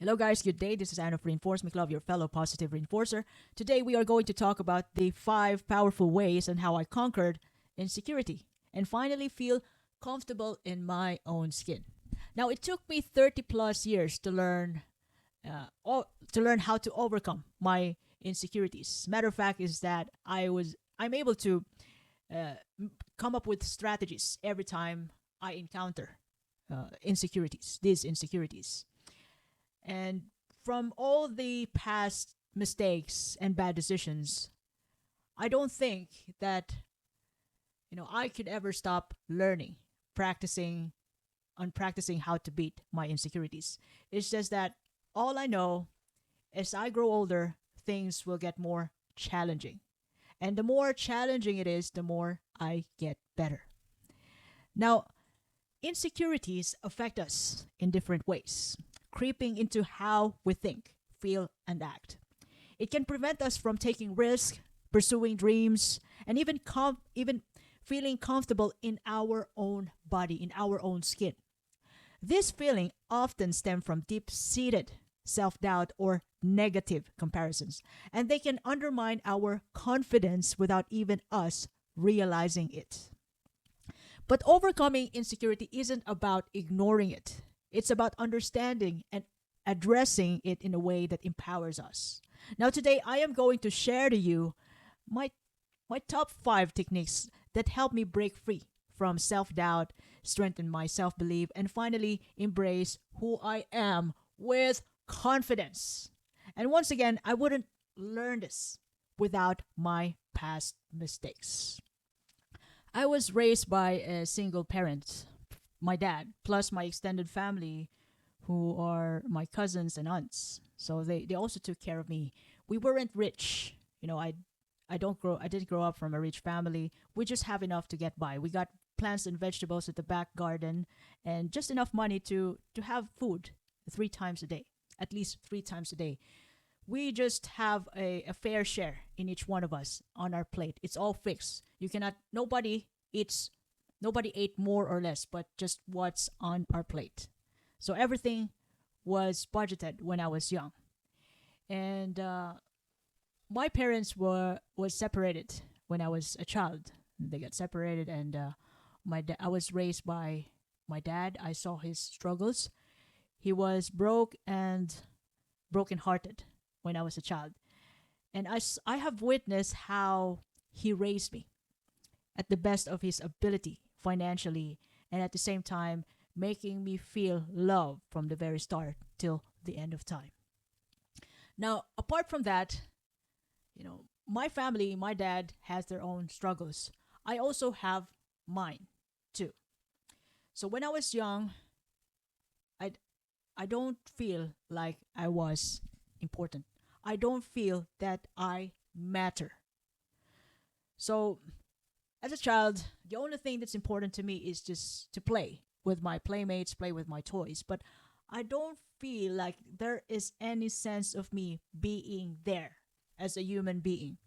Hello, guys. Good day. This is Anna of Reinforcement Club, your fellow positive reinforcer. Today, we are going to talk about the 5 powerful ways and how I conquered insecurity and finally feel comfortable in my own skin. Now, it took me 30 plus years to learn how to overcome my insecurities. Matter of fact, is that I'm able to uh, come up with strategies every time I encounter these insecurities. And from all the past mistakes and bad decisions, I don't think that I could ever stop learning, practicing practicing how to beat my insecurities. It's just that all I know as I grow older, things will get more challenging. And the more challenging it is, the more I get better. Now, insecurities affect us in different ways, creeping into how we think, feel, and act. It can prevent us from taking risks, pursuing dreams, and even feeling comfortable in our own body, in our own skin. This feeling often stem from deep-seated self-doubt or negative comparisons, and they can undermine our confidence without even us realizing it. But overcoming insecurity isn't about ignoring it. It's about understanding and addressing it in a way that empowers us. Now today I am going to share to you my my top 5 techniques that help me break free from self-doubt, strengthen my self-belief, and finally embrace who I am with confidence. And once again, I wouldn't learn this without my past mistakes. I was raised by a single parent, my dad, plus my extended family, who are my cousins and aunts. So they also took care of me. We weren't rich. I didn't grow up from a rich family. We just have enough to get by. We got plants and vegetables at the back garden and just enough money to have food 3 times a day, at least 3 times a day. We just have a fair share in each one of us on our plate. It's all fixed. You cannot eats nobody ate more or less, but just what's on our plate. So everything was budgeted when I was young. And my parents were was separated when I was a child. They got separated, and I was raised by my dad. I saw his struggles. He was broke and brokenhearted when I was a child, and I have witnessed how he raised me at the best of his ability financially, and at the same time making me feel love from the very start till the end of time. Now, apart from that, my family, my dad has their own struggles. I also have mine too. So when I was young, I I don't feel like I was important. I don't feel that I matter. So as a child, the only thing that's important to me is just to play with my playmates, play with my toys. But I don't feel like there is any sense of me being there as a human being.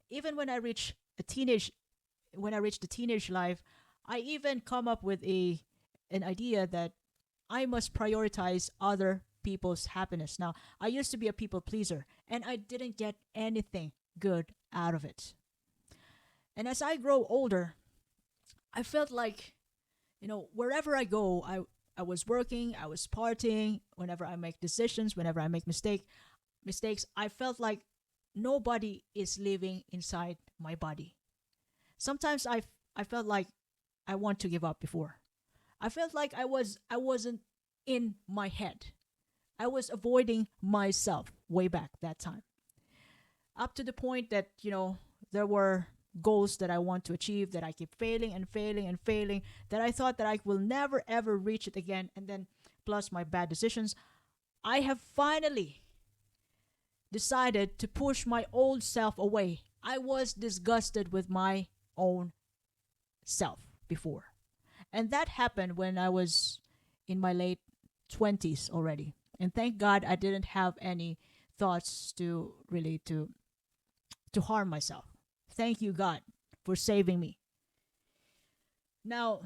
Even a teenage when I reach the teenage life, I even come up with a an idea that I must prioritize other people's happiness. Now, I used to be a people pleaser and I didn't get anything good out of it. And as I grow older, I felt like, wherever I go, I was working, I was partying, whenever I make decisions, whenever I make mistakes, I felt like nobody is living inside my body. Sometimes I felt like I want to give up before. I felt like I wasn't in my head. I was avoiding myself way back that time. Up to the point that, there were goals that I want to achieve that I keep failing and failing and failing, that I thought that I will never ever reach it again, and then plus my bad decisions, I have finally decided to push my old self away. I was disgusted with my own self before. And that happened when I was in my late 20s already. And thank God I didn't have any thoughts to harm myself. Thank you, God, for saving me. Now,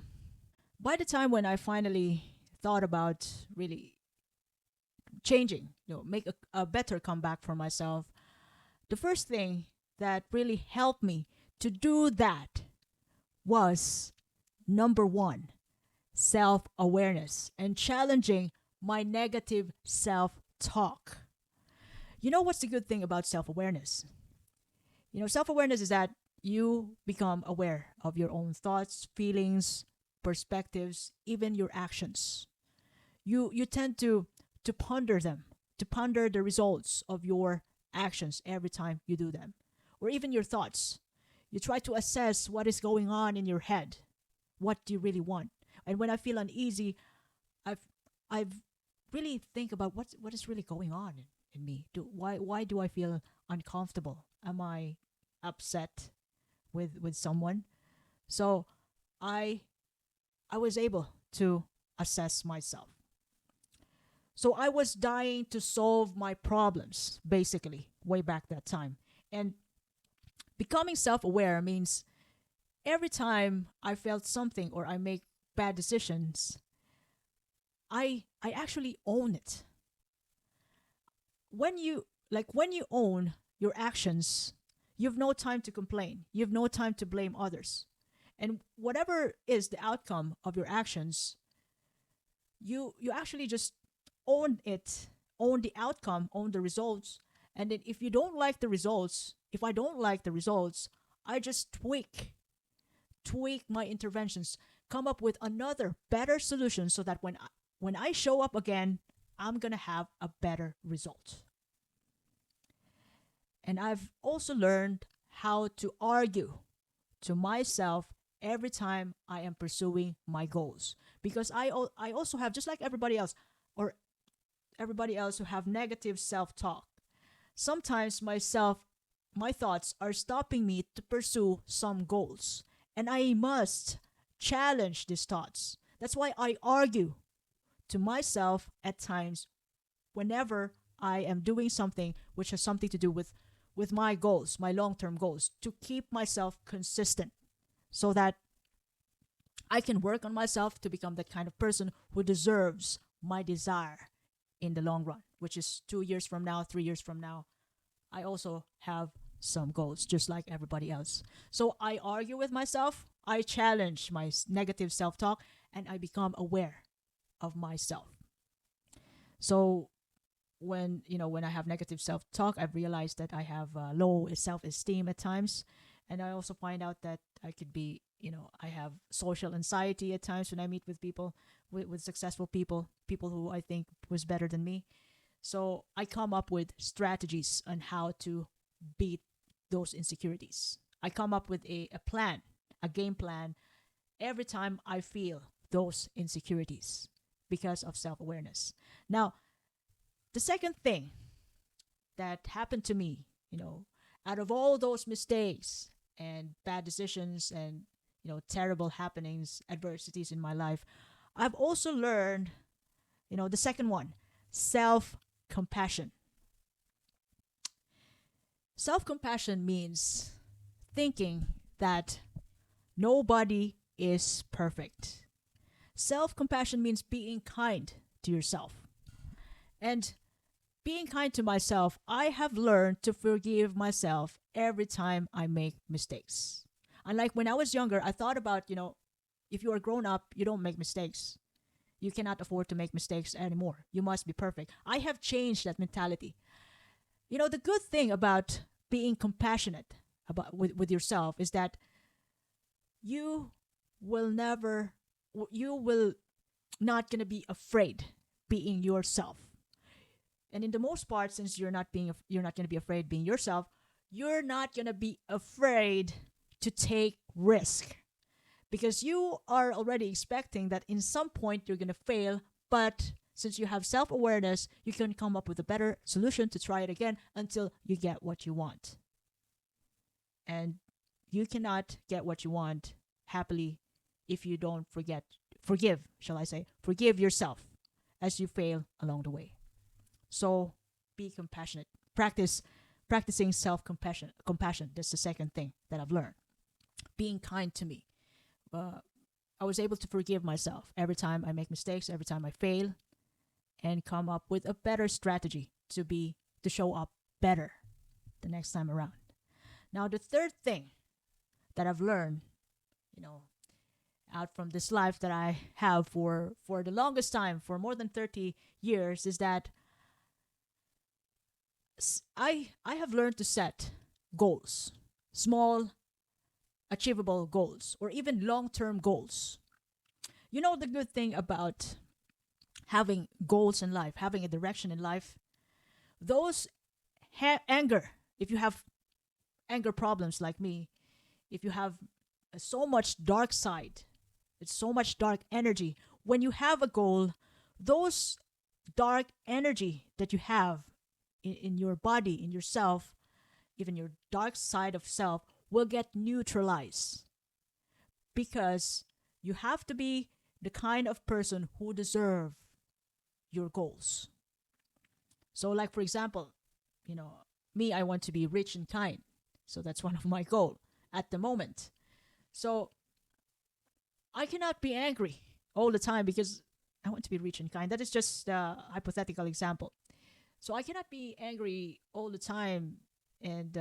by the time when I finally thought about really changing, make a better comeback for myself, the first thing that really helped me to do that was number one, self awareness and challenging my negative self talk. You know what's the good thing about self awareness? Self awareness is that you become aware of your own thoughts, feelings, perspectives, even your actions. You tend to ponder them, to ponder the results of your actions every time you do them, or even your thoughts. You try to assess what is going on in your head. What do you really want? And when I feel uneasy, I've really think about what is really going on in me. Why do I feel uncomfortable? Am I upset with someone? So I I was able to assess myself. So I was dying to solve my problems, basically, way back that time. And becoming self aware means every time I felt something or I make bad decisions, I actually own it. When you own your actions, you've no time to complain. You've no time to blame others. And whatever is the outcome of your actions, you actually just own it, own the outcome, own the results. And then if you don't like the results, if I don't like the results, I just tweak my interventions, come up with another better solution so that when I show up again, I'm going to have a better result. And I've also learned how to argue to myself every time I am pursuing my goals. Because I also have, just like everybody else, or everybody else who have negative self talk, sometimes my thoughts are stopping me to pursue some goals. And I must challenge these thoughts. That's why I argue to myself at times whenever I am doing something which has something to do with my goals, my long term goals, to keep myself consistent so that I can work on myself to become the kind of person who deserves my desire in the long run, which is 2 years from now, 3 years from now. I also have some goals, just like everybody else. So I argue with myself, I challenge my negative self talk, and I become aware of myself. So when I have negative self talk, I've realized that I have low self esteem at times, and I also find out that I could be I have social anxiety at times when I meet with people, with successful people who I think was better than me. So I come up with strategies on how to beat those insecurities. I come up with a plan, a game plan, every time I feel those insecurities because of self awareness. Now, the second thing that happened to me, out of all those mistakes and bad decisions and terrible happenings, adversities in my life, I've also learned, the second one, self compassion. Self compassion means thinking that nobody is perfect. Self compassion means being kind to yourself. And being kind to myself, I have learned to forgive myself every time I make mistakes. Unlike when I was younger, I thought about, if you are grown up, you don't make mistakes. You cannot afford to make mistakes anymore. You must be perfect. I have changed that mentality. The good thing about being compassionate with yourself is that you will never, you will not going to be afraid being yourself. And in the most part, since you're not going to be afraid being yourself, you're not going to be afraid to take risk, because you are already expecting that in some point you're going to fail, but since you have self-awareness, you can come up with a better solution to try it again until you get what you want. And you cannot get what you want happily if you don't forgive yourself as you fail along the way. So be compassionate. Practicing self-compassion. That's the second thing that I've learned. Being kind to me. I was able to forgive myself every time I make mistakes, every time I fail, and come up with a better strategy to show up better the next time around. Now, the third thing that I've learned, you know, out from this life that I have for the longest time, for more than 30 years, is that I have learned to set goals, small achievable goals, or even long-term goals. You know, the good thing about having goals in life, having a direction in life, those anger, if you have anger problems like me, if you have so much dark side, it's so much dark energy. When you have a goal, those dark energy that you have in your body, in yourself, even your dark side of self, will get neutralized because you have to be the kind of person who deserve your goals. So, like for example, me, I want to be rich and kind. So that's one of my goal at the moment. So I cannot be angry all the time because I want to be rich and kind. That is just a hypothetical example. So I cannot be angry all the time and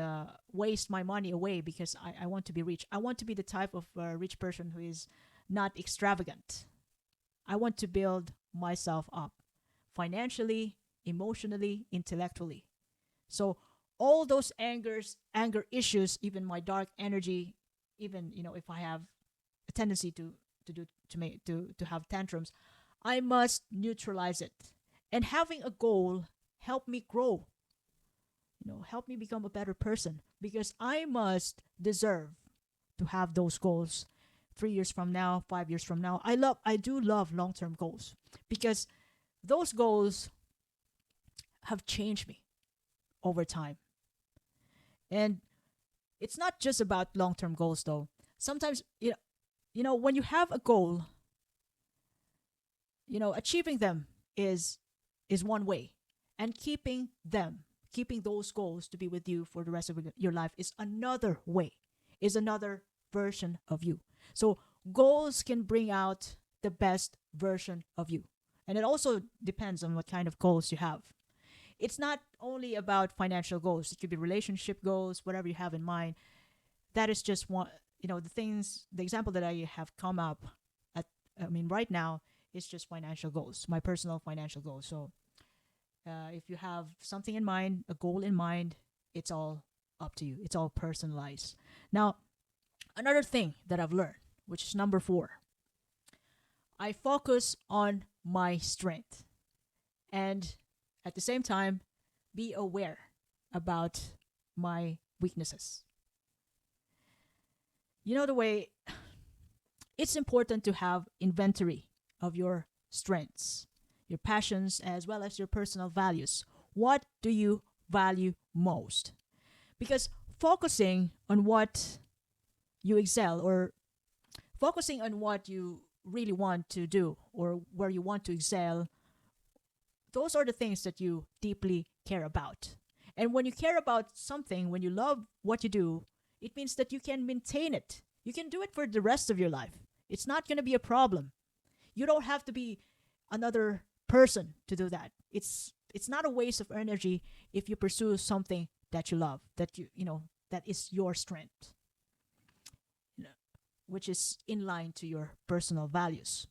waste my money away because I want to be rich. I want to be the type of rich person who is not extravagant. I want to build myself up financially, emotionally, intellectually. So all those anger issues, even my dark energy, even if I have a tendency to have tantrums, I must neutralize it. And having a goal help me grow, help me become a better person because I must deserve to have those goals 3 years from now, 5 years from now. I do love long-term goals because those goals have changed me over time. And it's not just about long-term goals though. Sometimes when you have a goal, achieving them is one way, and keeping those goals to be with you for the rest of your life is another way, is another version of you. So goals can bring out the best version of you. And it also depends on what kind of goals you have. It's not only about financial goals. It could be relationship goals, whatever you have in mind. That is just one, the example that I have come up right now is just financial goals, my personal financial goals. So if you have something in mind, a goal in mind, it's all up to you. It's all personalized. Now, another thing that I've learned, which is number 4, I focus on my strength and at the same time be aware about my weaknesses. The way it's important to have inventory of your strengths, your passions, as well as your personal values. What do you value most? Because focusing on what you excel or focusing on what you really want to do or where you want to excel, those are the things that you deeply care about. And when you care about something, when you love what you do, it means that you can maintain it. You can do it for the rest of your life. It's not going to be a problem. You don't have to be another person to do that. It's not a waste of energy if you pursue something that you love, that that is your strength, which is in line to your personal values.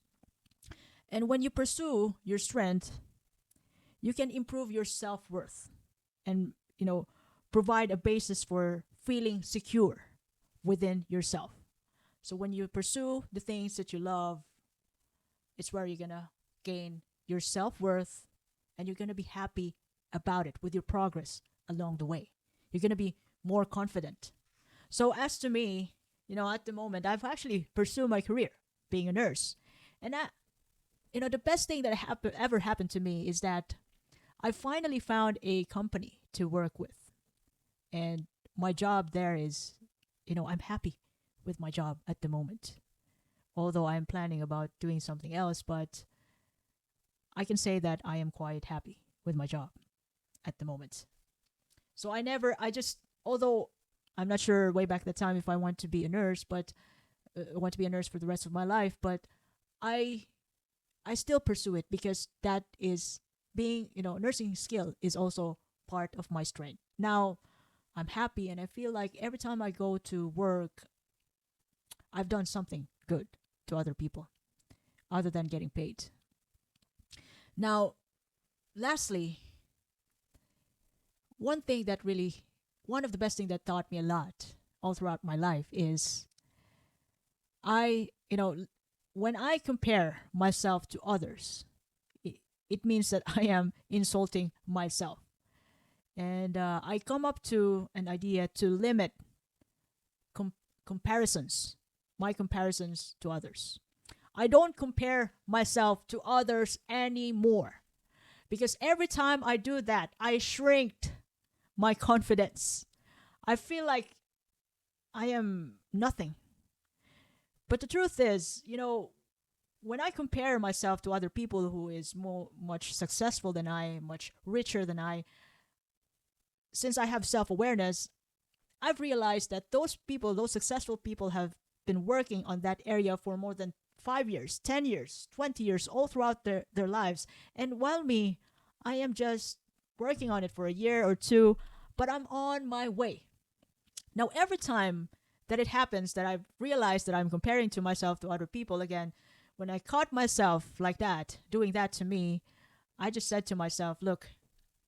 And when you pursue your strength, you can improve your self-worth and provide a basis for feeling secure within yourself. So when you pursue the things that you love, it's where you're gonna gain your self-worth and you're gonna be happy about it with your progress along the way. You're gonna be more confident. So as to me, at the moment, I've actually pursued my career being a nurse. And the best thing that ever happened to me is that I finally found a company to work with. And my job there is, I'm happy with my job at the moment. Although I'm planning about doing something else, but I can say that I am quite happy with my job at the moment. So although I'm not sure way back at the time if I want to be a nurse, but I want to be a nurse for the rest of my life, but I still pursue it because that is being, nursing skill is also part of my strength. Now, I'm happy and I feel like every time I go to work, I've done something good to other people other than getting paid. Now, lastly, one thing that really, one of the best thing that taught me a lot all throughout my life is I, when I compare myself to others, it means that I am insulting myself. And I come up to an idea to limit com- comparisons, my comparisons to others. I don't compare myself to others anymore because every time I do that, I shrink my confidence. I feel like I am nothing. But the truth is, when I compare myself to other people who is much successful than I, much richer than I, since I have self-awareness, I've realized that those people, those successful people have been working on that area for more than 5 years, 10 years, 20 years, all throughout their lives. And while me, I am just working on it for a year or two, but I'm on my way. Now, every time that it happens that I've realized that I'm comparing to myself to other people again, when I caught myself like that, doing that to me, I just said to myself, look,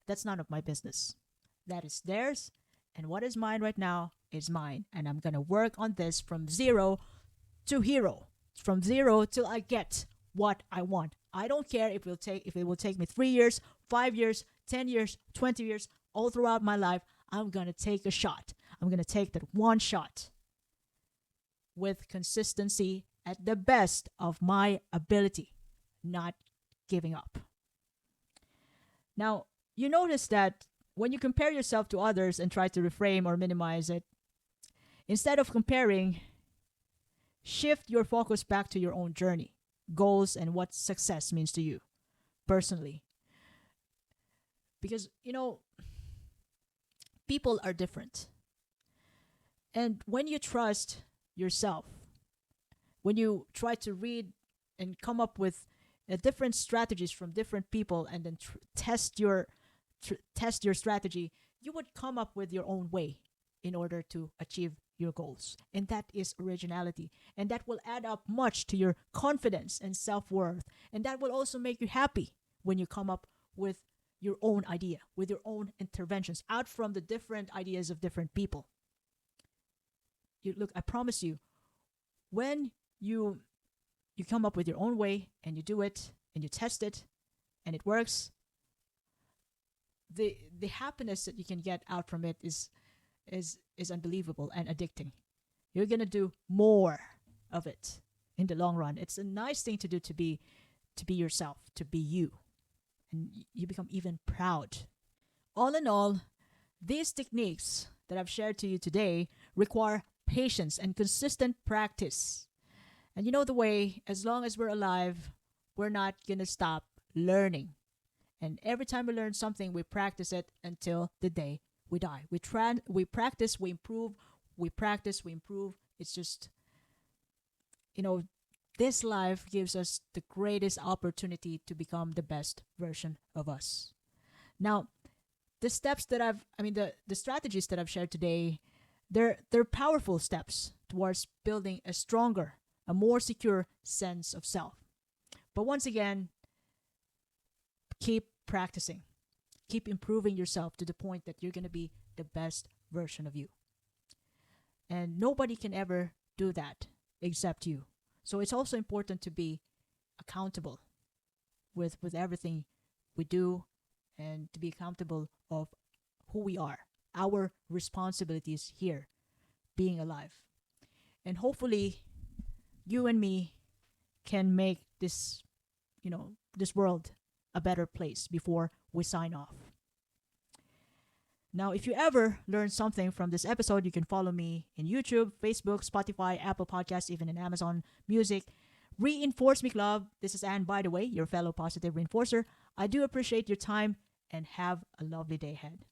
that's none of my business. That is theirs, and what is mine right now is mine. And I'm going to work on this from zero to hero, from zero till I get what I want. I don't care if it will take me 3 years, 5 years, 10 years, 20 years, all throughout my life. I'm going to take a shot. I'm going to take that one shot with consistency at the best of my ability, not giving up. Now, you notice that when you compare yourself to others and try to reframe or minimize it, instead of comparing, shift your focus back to your own journey, goals, and what success means to you personally. Because, people are different. And when you trust yourself, when you try to read and come up with different strategies from different people and then test your strategy, you would come up with your own way in order to achieve your goals. And that is originality. And that will add up much to your confidence and self-worth. And that will also make you happy when you come up with your own idea, with your own interventions out from the different ideas of different people. Look, I promise you, when you come up with your own way and you do it and you test it and it works, the happiness that you can get out from it is unbelievable and addicting. You're gonna do more of it in the long run. It's a nice thing to do, to be yourself, to be you, and you become even proud. All in all, these techniques that I've shared to you today require patience and consistent practice. And you know the way, as long as we're alive, we're not going to stop learning. And every time we learn something, we practice it until the day we die. We practice, we improve, we practice, we improve. It's just, this life gives us the greatest opportunity to become the best version of us. Now, the steps that the strategies that I've shared today, they're powerful steps towards building a stronger, a more secure sense of self. But once again, keep practicing. Keep improving yourself to the point that you're going to be the best version of you. And nobody can ever do that except you. So it's also important to be accountable with everything we do, and to be accountable of who we are, our responsibilities here, being alive. And hopefully, you and me can make this, this world a better place before we sign off. Now, if you ever learn something from this episode, you can follow me in YouTube, Facebook, Spotify, Apple Podcasts, even in Amazon Music. Reinforce Me Club. This is Anne, by the way, your fellow positive reinforcer. I do appreciate your time, and have a lovely day ahead.